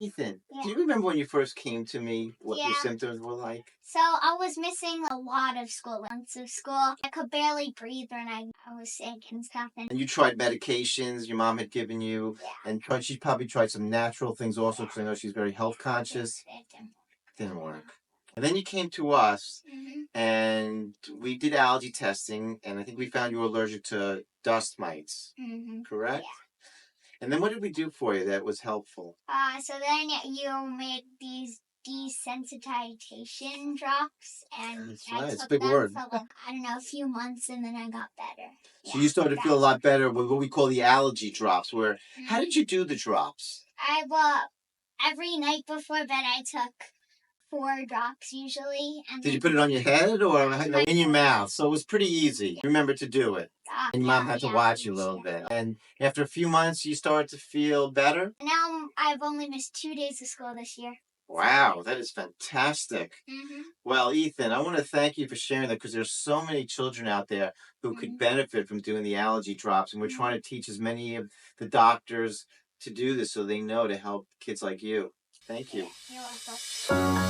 Ethan, Yeah. do you remember when you first came to me, what your Yeah. symptoms were like? So I was missing a lot of school, months of school. I could barely breathe when I was sick and stuff. And you tried medications your mom had given you, and she probably tried some natural things also, because I know she's very health conscious. It Didn't work. And then you came to us, and we did allergy testing, and I think we found you were allergic to dust mites, correct? Yeah. And then what did we do for you that was helpful? So then you made these desensitization drops, and That's I right, it's a took big them word. for like, I don't know, a few months, and then I got better. So you started to feel a lot better with what we call the allergy drops, where, how did you do the drops? Every night before bed I took 4 drops usually. And Did you put it on your head or in your mouth? So it was pretty easy. Remember to do it. And your mom had to watch you a little bit. And after a few months, you started to feel better? Now I've only missed 2 days of school this year. Wow, that is fantastic. Well, Ethan, I want to thank you for sharing that, because there's so many children out there who could benefit from doing the allergy drops. And we're trying to teach as many of the doctors to do this so they know to help kids like you. Thank you. You're welcome.